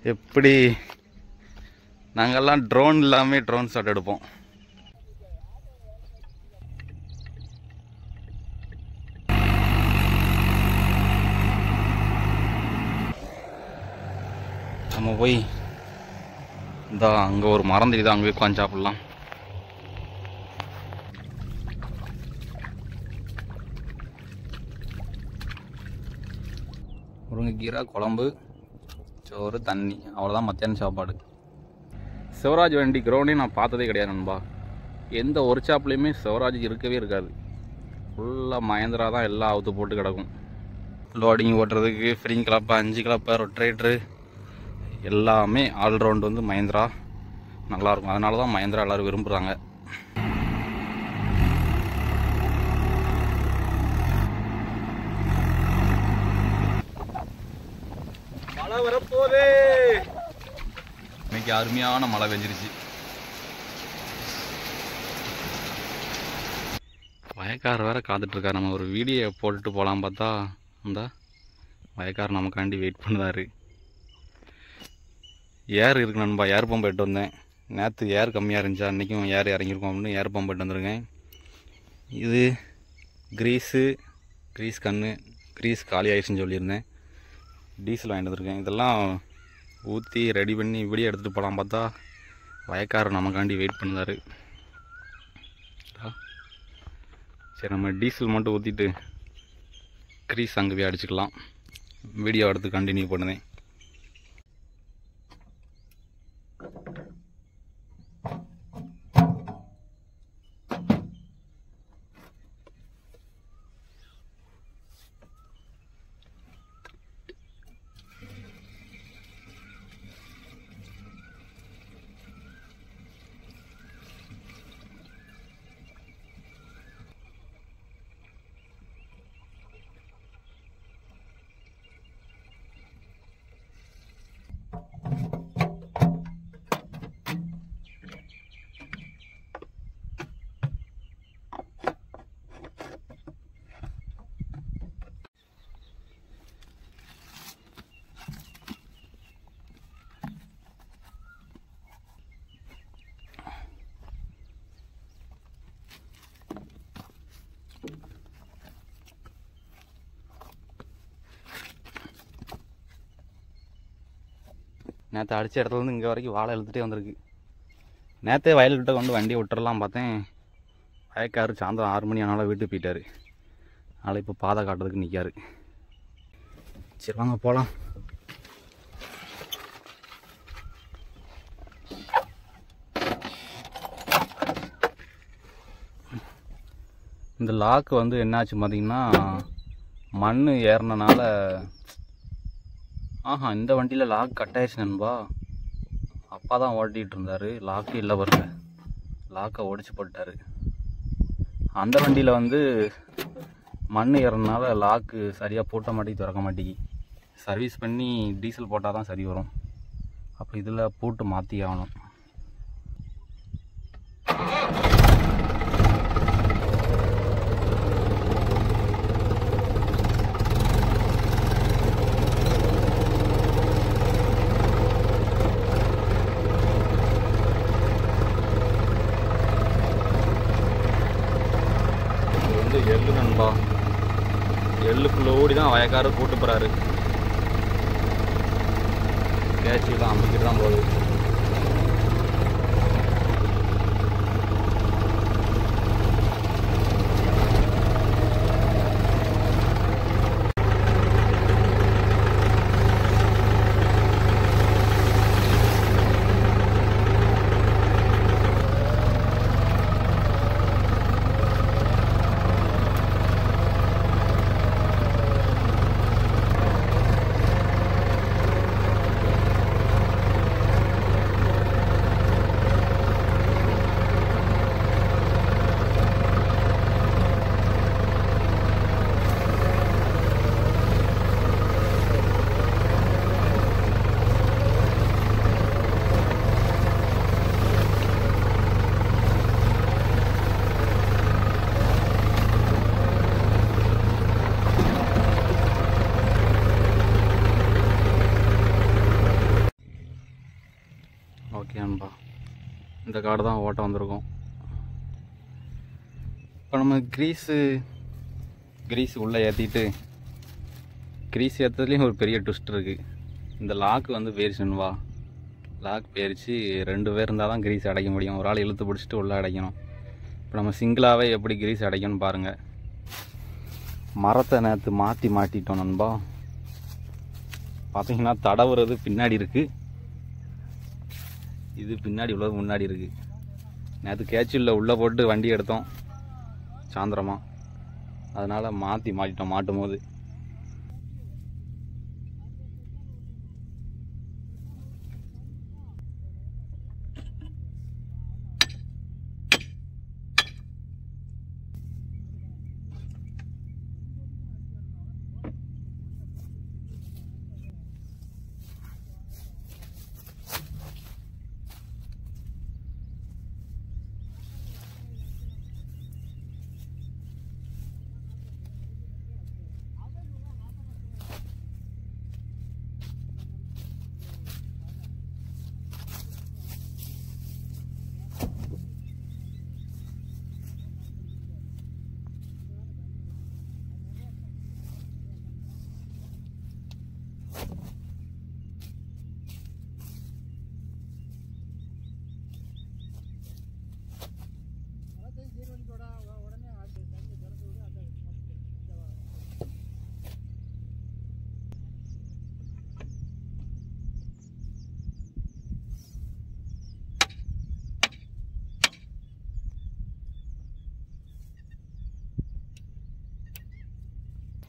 எப்படி நாங்கள்லாம் ட்ரோன் இல்லாமல் ட்ரோன் ஷாட் எடுப்போம். நம்ம போய் இந்த அங்கே ஒரு மரம் தெரியுது, அங்கே உட்காந்து சாப்பிட்லாம். முருங்கைக்கீரை குழம்பு, சோறு, தண்ணி, அவ்வளோதான் மத்தியான சாப்பாடு. சிவராஜ் வண்டி கிரௌண்டே நான் பார்த்ததே கிடையாது நண்பா. எந்த ஒரு ஷாப்லேயுமே சிவராஜ் இருக்கவே இருக்காது. ஃபுல்லாக மகேந்திரா தான் எல்லாம் அவுத்து போட்டு கிடக்கும். லோடிங் ஓட்டுறதுக்கு ஃப்ரீங் கிளப்பு, 5 கிளப்பு, ரொட்டேட்ரு எல்லாமே ஆல்ரவுண்டு வந்து மகேந்திரா நல்லாயிருக்கும். அதனால தான் மகேந்திரா எல்லோரும் விரும்புகிறாங்க. மழை வரப்போதே. இன்னைக்கு அருமையான மழை பெஞ்சிருச்சு. வயக்கார் வேற காத்துட்ருக்கார். நம்ம ஒரு வீடியோ போட்டுட்டு போகலாம் பார்த்தா இந்த வயக்கார் நமக்காண்டி வெயிட் பண்ணுதாரு. ஏர் இருக்கு நண்பா, ஏர் பம்பு எட்டு வந்தேன். நேற்று ஏர் கம்மியாக இருந்துச்சா, அன்றைக்கும் ஏர் இறங்கியிருக்கோம் அப்படின்னு ஏர் பம்பு எட்டு வந்துருக்கேன். இது கிரீஸ் கன்று, கிரீஸ் காலி ஆயிடுச்சுன்னு சொல்லியிருந்தேன். டீசல் வாங்கிட்டு வந்துருக்கேன். இதெல்லாம் ஊற்றி ரெடி பண்ணி வீடியோ எடுத்துகிட்டு போகலாம் பார்த்தா வயக்காரர் நமக்காண்டி வெயிட் பண்ணுறாரு. சரி, நம்ம டீசல் மட்டும் ஊற்றிட்டு கிரீஸ் அங்கே போய் அடிச்சுக்கலாம். வீடியோ எடுத்து கண்டினியூ பண்ணுவேன். நேற்று அடித்த இடத்துலேருந்து இங்கே வரைக்கும் வாழை இழுத்துட்டே வந்திருக்கு. நேற்றே வயல்கிட்ட கொண்டு வண்டியை விட்டுறலாம் பார்த்தேன். வயக்காரு சாயந்தரம் 6 மணி ஆனாலும் வீட்டுக்கு போயிட்டார். அதனால் இப்போ பாதை காட்டுறதுக்கு நிற்காரு. சரி வாங்க போகலாம். இந்த லாக்கு வந்து என்னாச்சு பார்த்தீங்கன்னா, மண் ஏறினனால இந்த வண்டியில் லாக் கட் ஆயிடுச்சு நண்பா. அப்பா தான் ஓட்டிகிட்டு இருந்தார். லாக்கு இல்லை பாருங்க, லாக்கை ஒடிச்சு போட்டார். அந்த வண்டியில் வந்து மண் ஏறனால லாக்கு சரியாக பூட்ட மாட்டேங்கி, திறக்க மாட்டேங்கி. சர்வீஸ் பண்ணி டீசல் போட்டால் தான் சரி வரும். அப்போ இதில் பூட்டு மாற்றி ஆகணும். எள்ளு நண்பா, எள்ளுக்குள்ள ஓடி தான் வயக்காரு கூட்டு போகிறாரு. கேட்சிலாம் அம்பிக்கிட்டு தான் போகுது. ஓகே நண்பா, இந்த கார்டு தான் ஓட்ட வந்திருக்கோம். இப்போ நம்ம கிரீஸு உள்ளே ஏற்றிட்டு, கிரீஸ் ஏற்றதுலேயும் ஒரு பெரிய ட்விஸ்ட் இருக்குது. இந்த லாக்கு வந்து போயிருச்சுன்னுவா, லாக் போயிருச்சு. 2 பேர் இருந்தால் தான் கிரீஸ் அடைக்க முடியும். ஒரு ஆள் இழுத்து பிடிச்சிட்டு உள்ளே அடைக்கணும். இப்போ நம்ம சிங்கிளாகவே எப்படி கிரீஸ் அடைக்கணும்னு பாருங்கள். மரத்தை நேற்று மாட்டிட்டோம் நண்பா. பார்த்தீங்கன்னா தடவுறது பின்னாடி இருக்குது, இது பின்னாடி உள்ளது முன்னாடி இருக்குது. நேற்று கேட்சியில் உள்ளே போட்டு வண்டி எடுத்தோம் சாயந்தரமாக, அதனால் மாட்டிட்டோம். மாட்டும் போது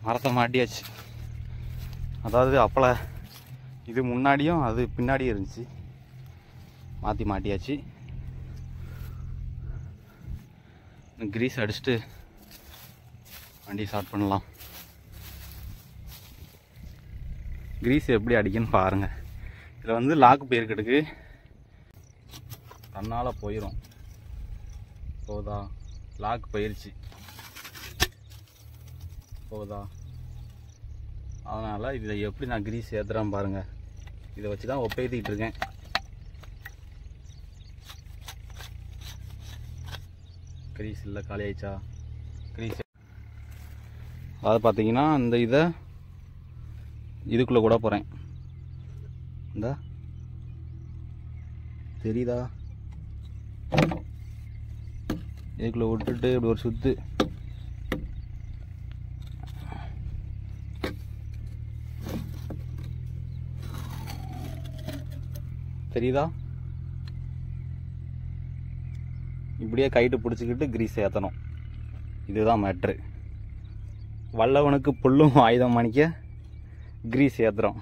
மரத்தை மாட்டியாச்சு. அதாவது அப்பளை இது முன்னாடியும் அது பின்னாடியும் இருந்துச்சு, மாட்டியாச்சு. கிரீஸ் அடிச்சுட்டு வண்டி ஸ்டார்ட் பண்ணலாம். கிரீஸ் எப்படி அடிக்குன்னு பாருங்கள். இதில் வந்து லாக்கு போயிருக்கிறதுக்கு தன்னால் போயிடும். போதா, லாக் போயிருச்சு போதா, அதனால் இதை எப்படி நான் கிரீஸ் ஏற்றுறேன் பாருங்கள். இதை வச்சு தான் ஒப்பேத்திக்கிட்டு இருக்கேன். கிரீஸ் இல்லை, காலி ஆயிடுச்சா கிரீஸ். அதாவது பார்த்தீங்கன்னா இந்த இதை இதுக்குள்ளே கூட போகிறேன். இந்த தெரியுதா, இதுக்குள்ளே விட்டுட்டு இப்படி ஒரு சுற்று. தெரியுதா, இப்படியே கைட்டு பிடிச்சிக்கிட்டு கிரீஸ் ஏற்றணும். இதுதான் மேட்ரு. வல்லவனுக்கு புல்லும் ஆயுதம் மணிக்க கிரீஸ் ஏற்றுறோம்.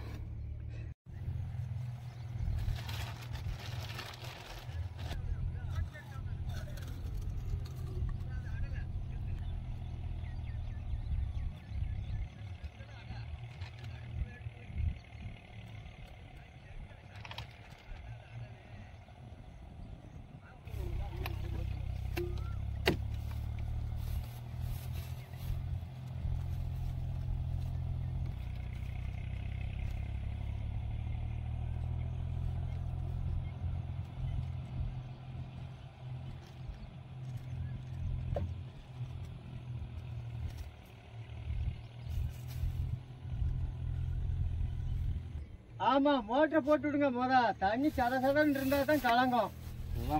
ஆமா, மோட்டரை போட்டு விடுங்க. தண்ணி சதசதன்னு இருந்தா தான் கலங்கும்.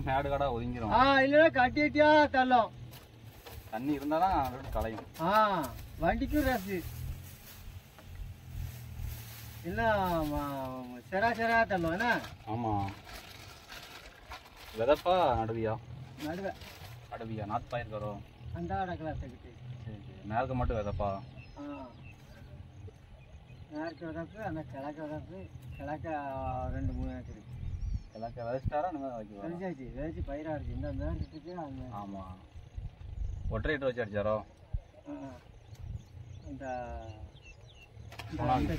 மேடு கடை ஒதுங்கிடும். இல்லைன்னா கட்டியா தள்ளும். தண்ணி இருந்தா தான் கலையும். வண்டிக்கும் ரசு இன்னும் செரா தள்ளும். என்ன? ஆமா. விதப்பா நடுவியா? நடுவியா நாத்து பாயிருக்கிறோம். அந்த அடக்கலாத்துக்கிட்டு. சரி சரி. மேற்கு மட்டும் விதப்பா? மேற்கு விதப்பு, அந்த கிழக்கு விதப்பு. கிழக்க 2-3 ஏக்கர். கிழக்க விதைச்சிட்டாரா? விதைச்சாச்சு. விதைச்சி பயிரா இருக்கு. இந்த மேற்கு. ஆமா. ஒற்றை ரேட் வச்சு அடிச்சாரோ? அந்த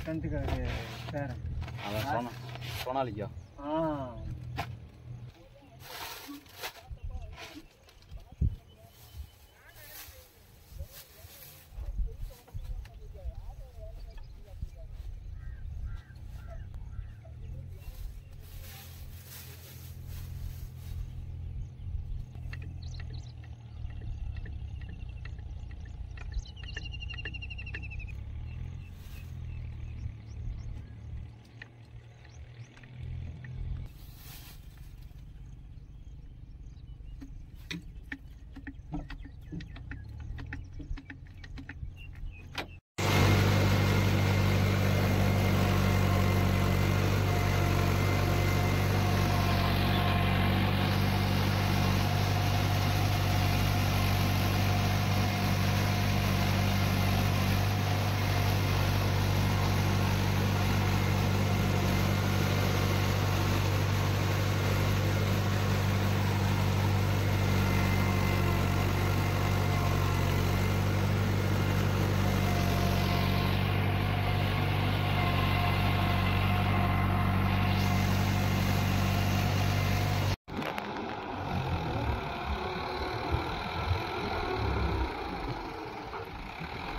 கந்துக்கு பேரன். அதான் சோனாலிக்கா?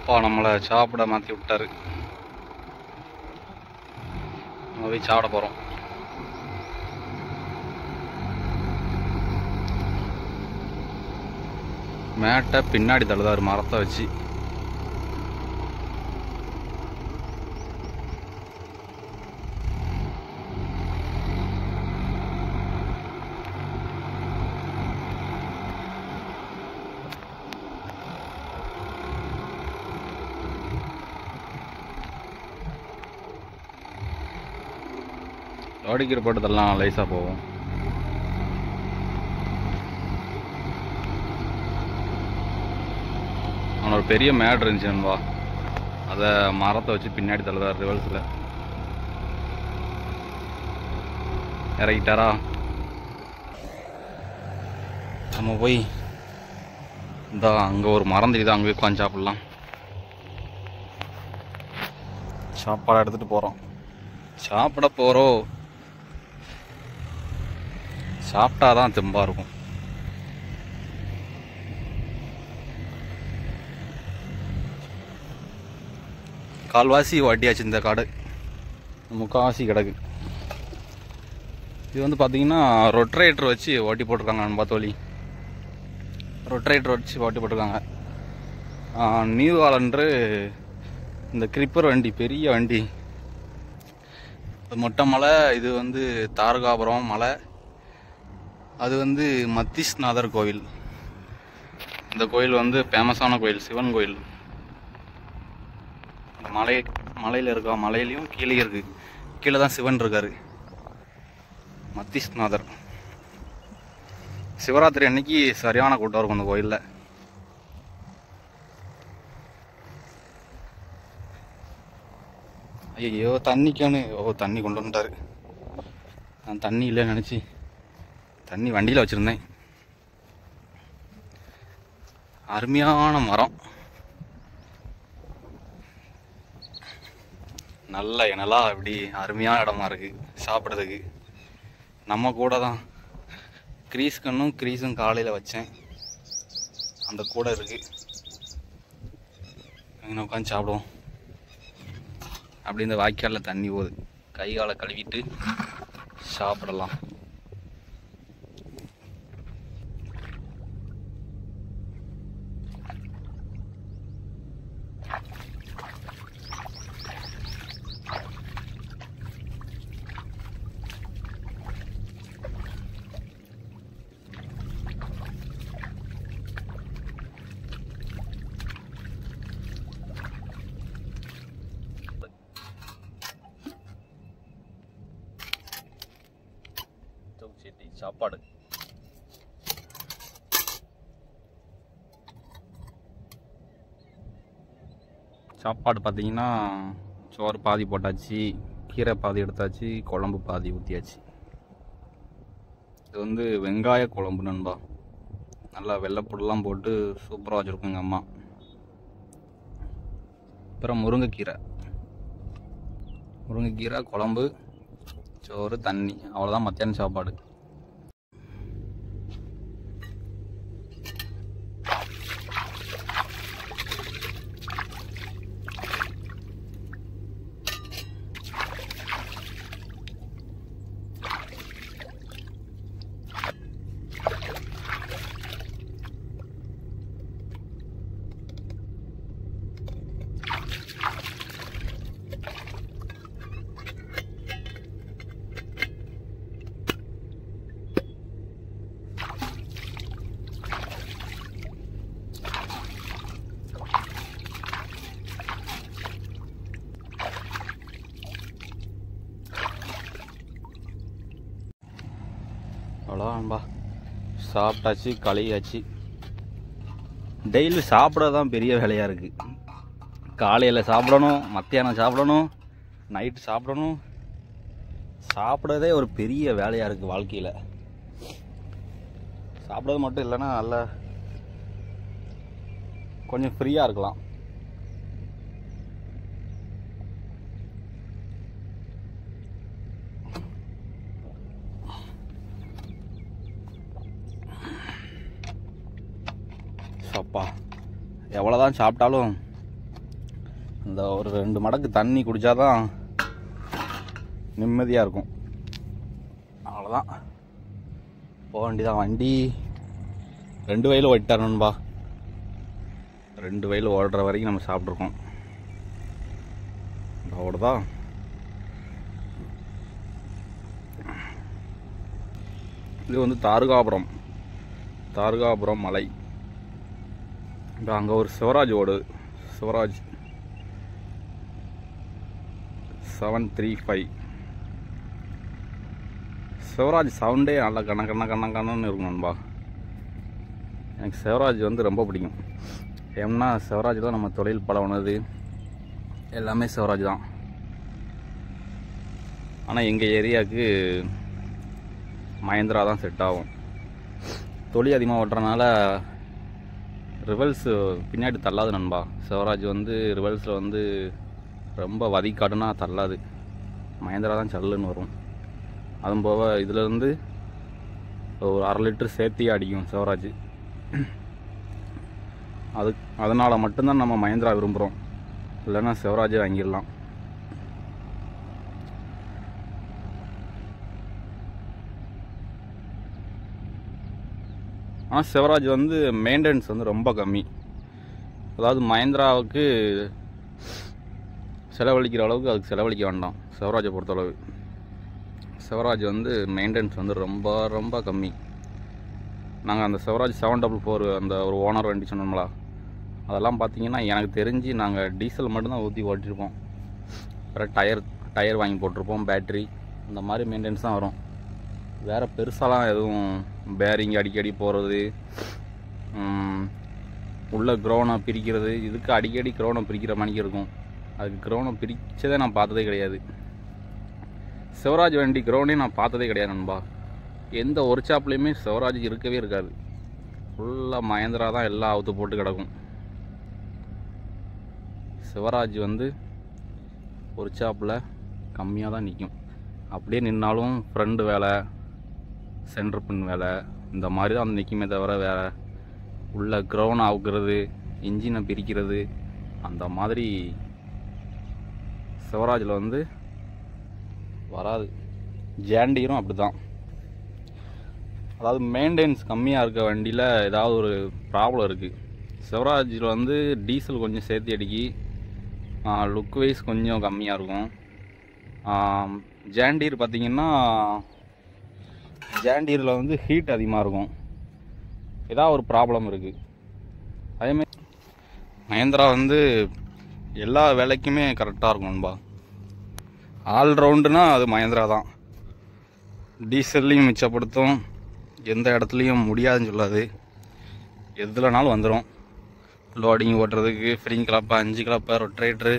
அப்பா நம்மளை சாப்பிட மாற்றி விட்டாரு. நம்ம போய் சாப்பிட போகிறோம். மேட்டை பின்னாடி தள்ளுதாரு மரத்தை வச்சு. லோடிக்கிற போட்டதெல்லாம் லைஸாக போகும். அவனோட பெரிய மேட் இருந்துச்சு நண்பா, அதை மரத்தை வச்சு பின்னாடி தள்ளுதார் ரிவல்ஸில். இறக்கிட்டாரா? நம்ம போய் இந்த அங்கே ஒரு மரம் தெரியுது, அங்கே போய் உட்காந்து சாப்பிட்லாம். சாப்பாடு எடுத்துகிட்டு போகிறோம். சாப்பிட போகிறோம். சாப்பிட்டாதான் தெம்பாக இருக்கும். கால்வாசி வட்டியாச்சு இந்த காடு, முக்கால்வாசி கிடக்கு. இது வந்து பார்த்தீங்கன்னா ரொட்ரேட்டர் வச்சு ஓட்டி போட்டிருக்காங்க நண்பா தோழி. ரொட்ரேட்டர் வச்சு ஓட்டி போட்டிருக்காங்க. நியூ ஹாலண்டு இந்த கிரிப்பர் வண்டி, பெரிய வண்டி. மொட்டை மலை, இது வந்து தாரகாபுரம் மலை, அது வந்து மத்திஸ்நாதர் கோவில். இந்த கோயில் வந்து ஃபேமஸான கோயில், சிவன் கோயில். மலையில் இருக்கா, மலையிலையும் கீழே இருக்கு. கீழே தான் சிவன் இருக்காரு, மத்திஸ்நாதர். சிவராத்திரி அன்னைக்கு சரியான கூட்டம் இருக்கும் அந்த கோயிலில். ஐயோ தண்ணிக்கானு, தண்ணி கொண்டு வந்துட்டாரு. நான் தண்ணி இல்லைன்னு நினச்சி தண்ணி வண்டியில் வச்சுருந்தேன். அருமையான மரம், நல்ல இனலாம் இப்படி அருமையான இடமா இருக்குது சாப்பிட்றதுக்கு. நம்ம கூட தான் கிரீஸ்கன்னும் கிரீஸும் காலையில் வச்சேன், அந்த கூட இருக்குது. அங்கே உட்காந்து சாப்பிடுவோம். அப்படி இந்த வாய்க்காலில் தண்ணி போகுது, கை காலை கழுவிட்டு சாப்பிடலாம். சாப்பாடு சாப்பாடு பார்த்தீங்கன்னா சோறு பாதி போட்டாச்சு, கீரை பாதி எடுத்தாச்சு, குழம்பு பாதி ஊற்றியாச்சு. இது வந்து வெங்காய குழம்பு நண்பா, நல்லா வெள்ளைப்பூடெல்லாம் போட்டு சூப்பராக வச்சுருக்கோங்க அம்மா. அப்புறம் முருங்கைக்கீரை குழம்பு, சோறு, தண்ணி, அவ்வளோதான் மத்தியானம் சாப்பாடு. அவ்வளோதான்பா, சாப்பிட்டாச்சு, கழுவியாச்சு. டெய்லி சாப்பிட தான் பெரிய வேலையாக இருக்குது. காலையில் சாப்பிடணும், மத்தியானம் சாப்பிடணும், நைட்டு சாப்பிடணும். சாப்பிட்றதே ஒரு பெரிய வேலையாக இருக்குது வாழ்க்கையில். சாப்பிட்றது மட்டும் இல்லைன்னா நல்லா கொஞ்சம் ஃப்ரீயாக இருக்கலாம். அப்பா எவ்வளோதான் சாப்பிட்டாலும் இந்த ஒரு 2 மடக்கு தண்ணி குடித்தாதான் நிம்மதியாக இருக்கும். அவ்வளோதான், போக வேண்டியதான். வண்டி 2 வயல் ஓட்டிட்டாருன்பா. 2 வயல் ஓடுற வரைக்கும் நம்ம சாப்பிட்ருக்கோம். அவ்வளோதான். இது வந்து தாருகாபுரம் மலை. இப்போ அங்கே ஒரு சிவராஜ் ஓடுது. சிவராஜ் 735. சிவராஜ் சவுண்டே நல்லா கண்ணன்னு இருக்கும் நண்பா. எனக்கு சிவராஜ் வந்து ரொம்ப பிடிக்கும். ஏன்னா சிவராஜ் தான் நம்ம தொழில் பழகுனது எல்லாமே சிவராஜ் தான். ஆனால் எங்கள் ஏரியாவுக்கு மஹேந்திரா தான் செட் ஆகும். தொழில் அதிகமாக ஓட்டுறதுனால ரிவல்ஸு பின்னாடி தள்ளாது நண்பா. சிவராஜ் வந்து ரிவல்ஸில் வந்து ரொம்ப வதிக்காடுனா தள்ளாது. மஹேந்திரா தான் சல்லுன்னு வரும். அதுவும் போக இதிலேருந்து ஒரு 1/2 லிட்டர் சேர்த்தியே அடிக்கும் சிவராஜ். அதனால் மட்டும்தான் நம்ம மஹேந்திரா விரும்புகிறோம். இல்லைன்னா சிவராஜே வாங்கிடலாம். ஆனால் சிவராஜ் வந்து மெயின்டெனன்ஸ் வந்து ரொம்ப கம்மி. அதாவது மஹேந்திராவுக்கு செலவழிக்கிற அளவுக்கு அதுக்கு செலவழிக்க வேண்டாம். சிவராஜை பொறுத்தளவு சிவராஜ் வந்து மெயின்டெனன்ஸ் வந்து ரொம்ப கம்மி. நாங்கள் அந்த சிவராஜ் 744 அந்த ஒரு ஓனர் வண்டி சொன்னோம்ங்களா, அதெல்லாம் பார்த்தீங்கன்னா எனக்கு தெரிஞ்சு நாங்கள் டீசல் மட்டும்தான் ஊற்றி ஓட்டிருப்போம். அப்புறம் டயர் வாங்கி போட்டிருப்போம், பேட்ரி, இந்த மாதிரி மெயின்டெனன்ஸ் தான் வரும். வேறு பெருசாலாம் எதுவும் பேரிங் அடிக்கடி போகிறது, உள்ள க்ரௌனை பிரிக்கிறது, இதுக்கு அடிக்கடி க்ரௌனை பிரிக்கிற மணிக்கு இருக்கும். அதுக்கு க்ரௌனை பிரித்ததே நான் பார்த்ததே கிடையாது. சிவராஜ் வண்டி க்ரௌனே நான் பார்த்ததே கிடையாது நண்பா. எந்த ஒர்க் ஷாப்லேயுமே சிவராஜ் இருக்கவே இருக்காது. ஃபுல்லாக மஹேந்திரா தான் எல்லாம் அவுத்து போட்டு கிடக்கும். சிவராஜ் வந்து ஒர்க் ஷாப்பில் கம்மியாக தான் நிற்கும். அப்படியே நின்னாலும் ஃப்ரண்ட் வேலை, சென்டர் பின் வேலை, இந்த மாதிரி தான் வந்து நிற்குமே தவிர வேறு உள்ள க்ரௌனை அவுக்கிறது, இன்ஜினை பிரிக்கிறது, அந்த மாதிரி சிவராஜில் வந்து வராது. ஜாண்டியரும் அப்படி தான். அதாவது மெயின்டெனன்ஸ் கம்மியாக இருக்க வண்டியில் ஏதாவது ஒரு ப்ராப்ளம் இருக்குது. சிவராஜில் வந்து டீசல் கொஞ்சம் சேர்த்து அடிக்கி, லுக் வைஸ் கொஞ்சம் கம்மியாக இருக்கும். ஜாண்டியர் பார்த்திங்கன்னா ஜாண்டியரில் வந்து ஹீட் அதிகமாக இருக்கும். ஏதாவது ஒரு ப்ராப்ளம் இருக்குது. அதேமாதிரி மஹேந்திரா வந்து எல்லா வேலைக்குமே கரெக்டாக இருக்கும் நண்பா. ஆல்ரவுண்டுனா அது மஹேந்திரா தான். டீசல்லையும் மிச்சப்படுத்தும், எந்த இடத்துலையும் முடியாதுன்னு சொல்லாது, எதுலனாலும் வந்துடும். லோடிங் ஓட்டுறதுக்கு ஃப்ரீங் கிளப்பு, 5 கிளப்பு, ரொட்டேட்ரு,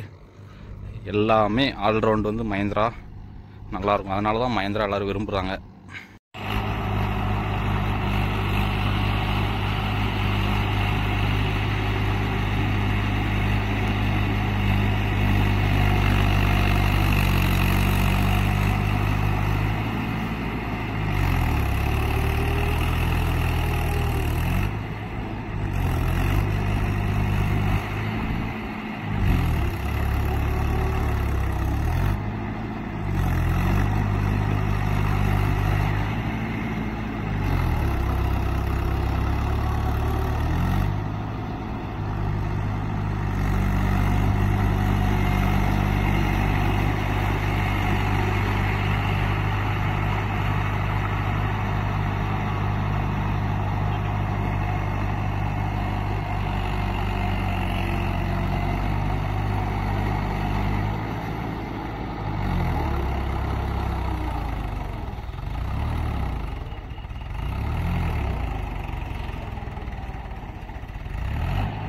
எல்லாமே ஆல்ரவுண்டு வந்து மஹேந்திரா நல்லாயிருக்கும். அதனால தான் மஹேந்திரா எல்லோரும் விரும்புகிறாங்க.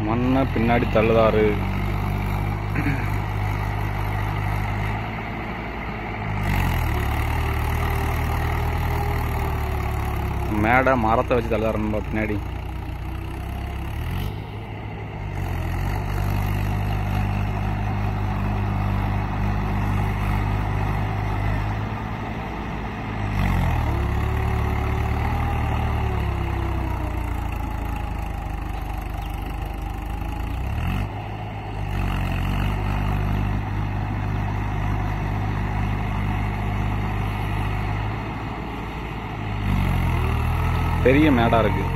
மண்ணை பின்னாடி தள்ளுதாரு. மேடை மரத்தை வச்சு தள்ளுதாரு பின்னாடி. பெரிய மேடாக இருக்குது.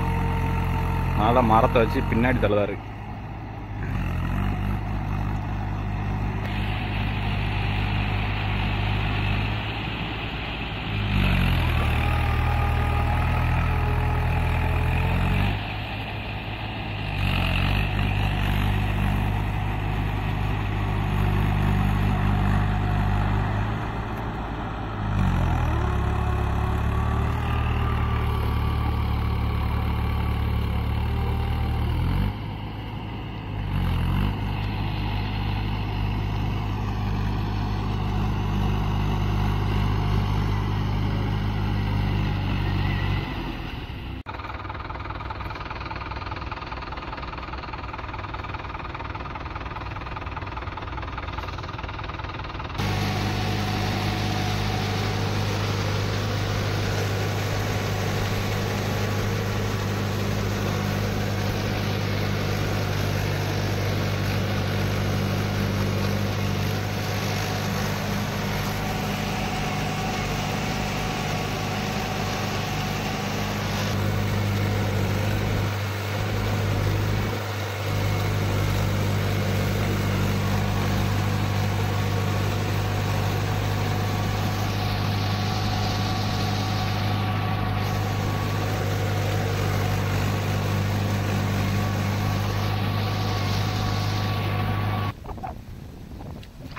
அதனால் மரத்தை வச்சு பின்னாடி தள்ளுதாரு.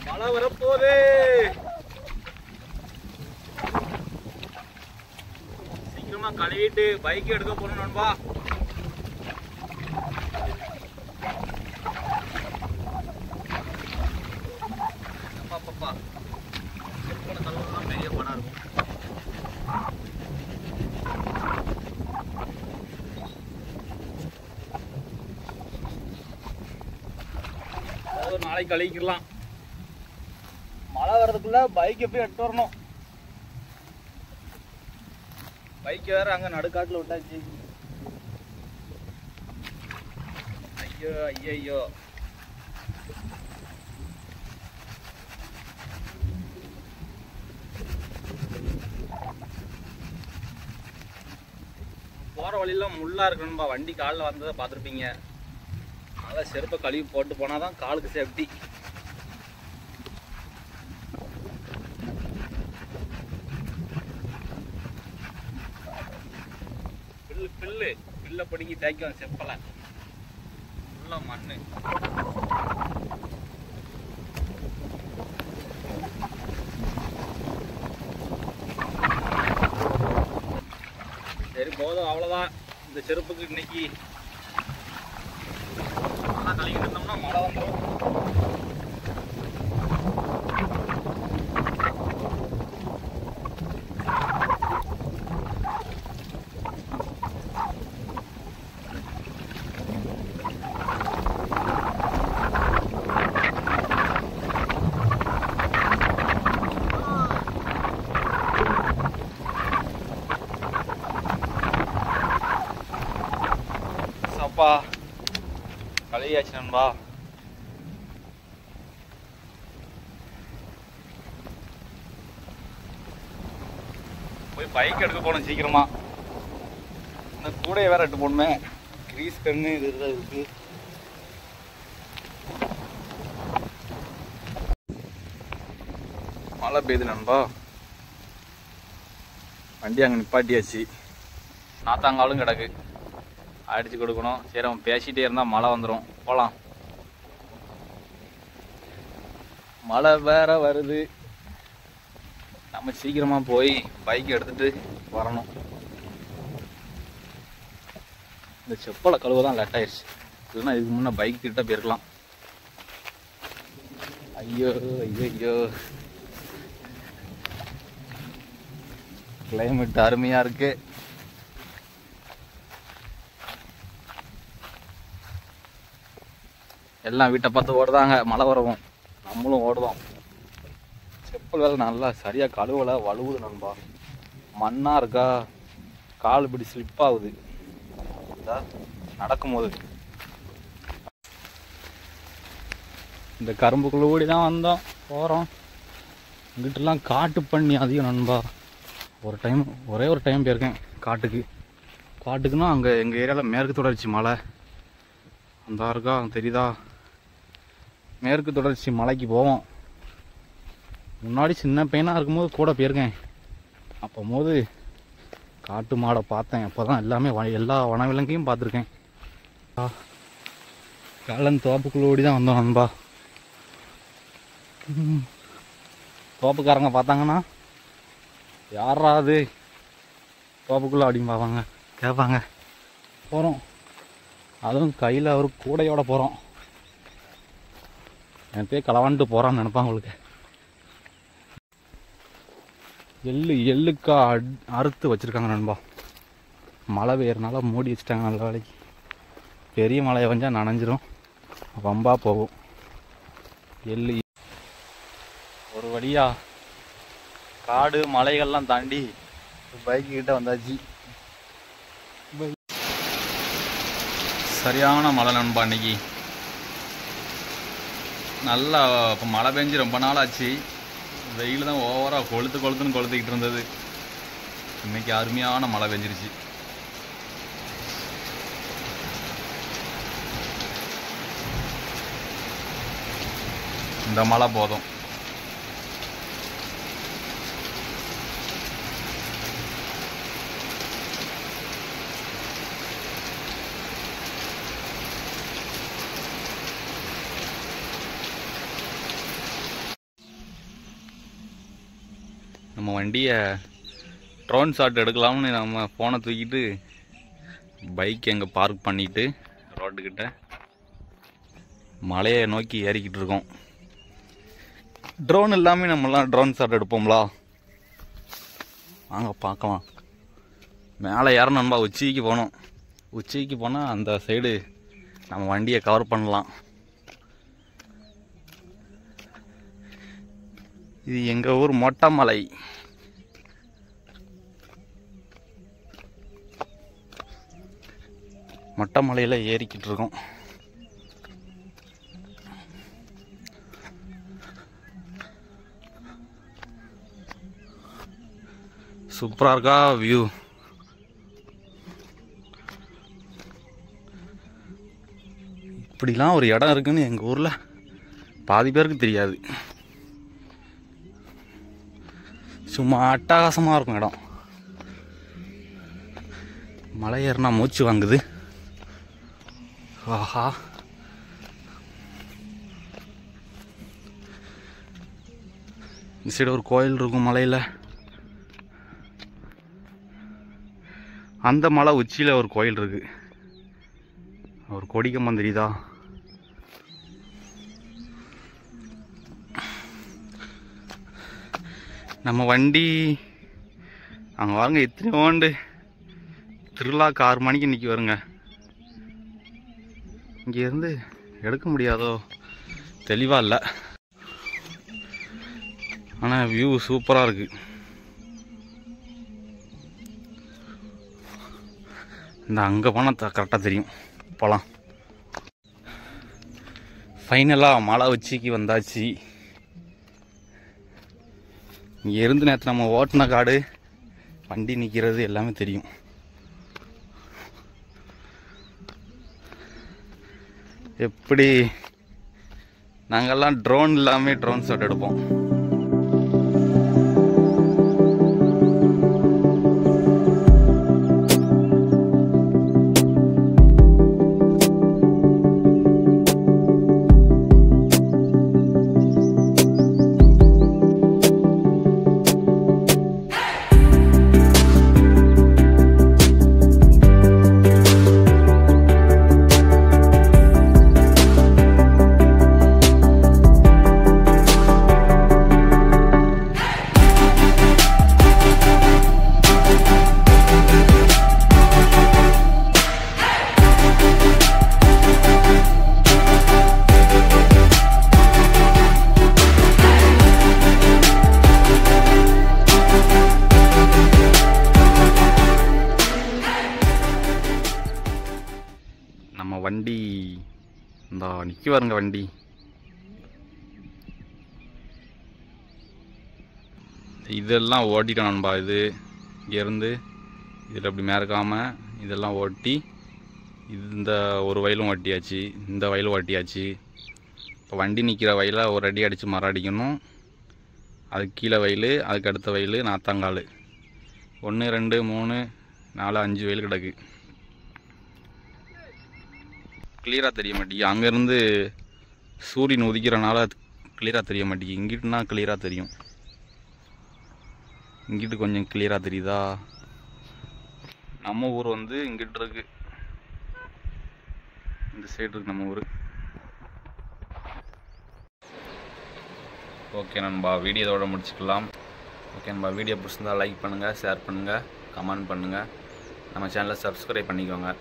மழை வரப்போதே. சீக்கிரமா கழுவிட்டு பைக் எடுக்க போறோம் நண்பா. பாப்பா செப்போட கழுவுறதுதான் பெரிய பணம் இருக்கும். நாளைக்கு கழிக்கலாம். மழை வர்றதுக்குள்ள பைக்கை போய் எடுத்து வரணும். பைக் வேற அங்க நடுக்காட்டுல விட்டாச்சு. ஐயோ ஐயோ போற வழியில முள்ளா இருக்கணும்பா. வண்டி காலில் வந்ததை பார்த்துருப்பீங்க. அதான் செருப்பை கழுவி போட்டு போனாதான் காலுக்கு சேஃப்டி. பில்ல பிடுங்கி தேய்க்கும் செப்பலை ஃபுல்லா மண்ணு. சரி போதும், அவ்வளோதான். இந்த செருப்புக்கு இன்னைக்கு கழுவிட்டு இருந்தோம்னா மழை வந்துடும். அப்பா கழுவியாச்சு நண்பா. போய் பைக் எடுக்க போகணும் சீக்கிரமா. இந்த கூடையை வேற எட்டு போடணுமே. கிரீஸ் கண்ணு இது இருக்கு. மழை பெய்யுது நண்பா. வண்டி அங்கே நிப்பாட்டியாச்சு. நாத்தாங்காலும் கிடக்கு, அடிச்சு கொடுக்கணும். சரி அவன் பேசிகிட்டே இருந்தால் மழை வந்துடும். போகலாம். மழை வேற வருது. நம்ம சீக்கிரமாக போய் பைக் எடுத்துகிட்டு வரணும். இந்த செப்பலை கழுவ தான் லேட் ஆயிடுச்சு. இல்லைன்னா இதுக்கு முன்னே பைக் கிட்ட போயிருக்கலாம். ஐயோ ஐயோ ஐயோ, கிளைமேட் அருமையாக இருக்கு. எல்லாம் வீட்டை பார்த்து ஓடுதாங்க. மழை வரவும் நம்மளும் ஓடுவோம். செப்பல் வேலை நல்லா சரியாக கழுவலை, வழுவுது நண்பா. மண்ணாக இருக்கா, கால் இப்படி ஸ்லிப் ஆகுது நடக்கும்போது. இந்த கரும்புக்குள்ள ஓடி தான் வந்தோம், போகிறோம். இங்கிட்டலாம் காட்டு பண்ணி அதிகம் நண்பா. ஒரே ஒரு டைம் போயிருக்கேன் காட்டுக்கு. பாட்டுக்குன்னா அங்கே எங்கள் ஏரியாவில் மேற்கு தொடர்ச்சி மலை அந்த இருக்கா தெரியுதா, மேற்கு தொடர்ச்சி மலைக்கு போவோம். முன்னாடி சின்ன பையனாக இருக்கும்போது கூட போயிருக்கேன். அப்போது காட்டு மாடை பார்த்தேன். அப்போ தான் எல்லாமே எல்லா வனவிலங்கையும் பார்த்துருக்கேன். காலன் தோப்புக்குள்ள ஓடி தான் வந்தோம் நண்பா. தோப்புக்காரங்க பார்த்தாங்கன்னா யாரா அது தோப்புக்குள்ளே அப்படின்னு பார்ப்பாங்க, கேட்பாங்க. போகிறோம், அதுவும் கையில் ஒரு கூடையோட போகிறோம். என் பேர் களவான்ட்டு போகிறான்னு நினைப்பாங்க உங்களுக்கு. எள்ளுக்கா அறுத்து வச்சுருக்காங்க நண்பா. மழை பெய்யறனால மூடி வச்சுட்டாங்க. நல்ல வேலைக்கு பெரிய மழையை கொஞ்சம் நனைஞ்சிரும், வம்பா போகும். எள்ளு ஒரு வழியா காடு மலைகள்லாம் தாண்டி பைக்கு கிட்ட வந்தாச்சு. சரியான மழை நண்பா இன்னைக்கு. நல்லா இப்போ மழை பெஞ்சு ரொம்ப நாள் ஆச்சு. வெயில் தான் ஓவராக கொளுத்துன்னு கொளுத்திக்கிட்டு இருந்தது. இன்னைக்கு அருமையான மழை பெஞ்சிருச்சு. இந்த மழை போதும். நம்ம வண்டியை ட்ரோன் ஷாட் எடுக்கலாம்னு நம்ம ஃபோனை தூக்கிட்டு பைக் எங்கே பார்க் பண்ணிவிட்டு ரோட்டுக்கிட்ட மலையை நோக்கி ஏறிக்கிட்டு இருக்கோம். ட்ரோன் இல்லாமல் நம்மளாம் ட்ரோன் ஷாட் எடுப்போம்லா, வாங்க பார்க்கலாம். மேலே ஏறணும் நண்பா, உச்சிக்கு போகணும். உச்சிக்கு போனால் அந்த சைடு நம்ம வண்டியை கவர் பண்ணலாம். இது எங்கள் ஊர் மொட்டை மலை. மொட்டை மலையில் ஏறிக்கிட்டு இருக்கோம். சூப்பராக இருக்கா வியூ. இப்படிலாம் ஒரு இடம் இருக்குன்னு எங்கள் ஊரில் பாதி பேருக்கு தெரியாது. சும்மா அட்டகாசமாக இருக்கும் இடம். மலை ஏறினா மூச்சு வாங்குது. ஆஹா, இந்த சைடு ஒரு கோயில் இருக்கும் மலையில். அந்த மலை உச்சியில் ஒரு கோயில் இருக்கு. ஒரு கொடிக்கம்பம் தெரியுதா? நம்ம வண்டி அங்கே வாங்க, எத்தனையோண்டு திருவிழாக்கு 6 மணிக்கு இன்றைக்கி வருங்க. இங்கேருந்து எடுக்க முடியாதோ, தெளிவாக இல்லை. ஆனால் வியூ சூப்பராக இருக்குது. இந்த அங்கே போனால் கரெக்டாக தெரியும். போகலாம். ஃபைனலாக மலை உச்சிக்கு வந்தாச்சு. இங்கே இருந்து நேற்று நம்ம ஓட்டின காடு, வண்டி நிற்கிறது எல்லாமே தெரியும். எப்படி நாங்கள்லாம் ட்ரோன் இல்லாமல் ட்ரோன் ஷாட் எடுப்போம். நம்ம வண்டி இந்த நிற்கி வருங்க வண்டி. இதெல்லாம் ஓட்டிட்டோம் நண்பா. இது இங்கேருந்து இதில் அப்படி மேற்காமல் இதெல்லாம் ஓட்டி இந்த ஒரு வயலும் ஓட்டியாச்சு, இந்த வயலும் ஓட்டியாச்சு. இப்போ வண்டி நிற்கிற வயலை ஒரு அடி அடித்து மரம் அடிக்கணும். அதுக்கு கீழே வயல், அதுக்கு அடுத்த வயல் நாத்தாங்கால். 1 2 3 4 5 வயல் கிடக்கு. கிளியராக தெரிய மாட்டேங்குது. அங்கேருந்து சூரியன் உதிக்கிறனால கிளியராக தெரிய மாட்டேங்குது. இங்கிட்டுனா கிளியராக தெரியும். இங்கிட்டு கொஞ்சம் கிளியராக தெரியுதா? நம்ம ஊர் வந்து இங்கிட்டு இருக்கு, இந்த சைடு இருக்கு நம்ம ஊர். ஓகே நண்பா, வீடியோ இதோட முடிச்சுக்கலாம். ஓகே நண்பா, வீடியோ பிடிச்சிருந்தா லைக் பண்ணுங்கள், ஷேர் பண்ணுங்கள், கமெண்ட் பண்ணுங்கள், நம்ம சேனலை சப்ஸ்கிரைப் பண்ணிக்கோங்க.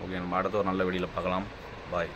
ஓகே நண்பா, அடுத்த ஒரு நல்ல வீடியோவில் பார்க்கலாம். பாய்.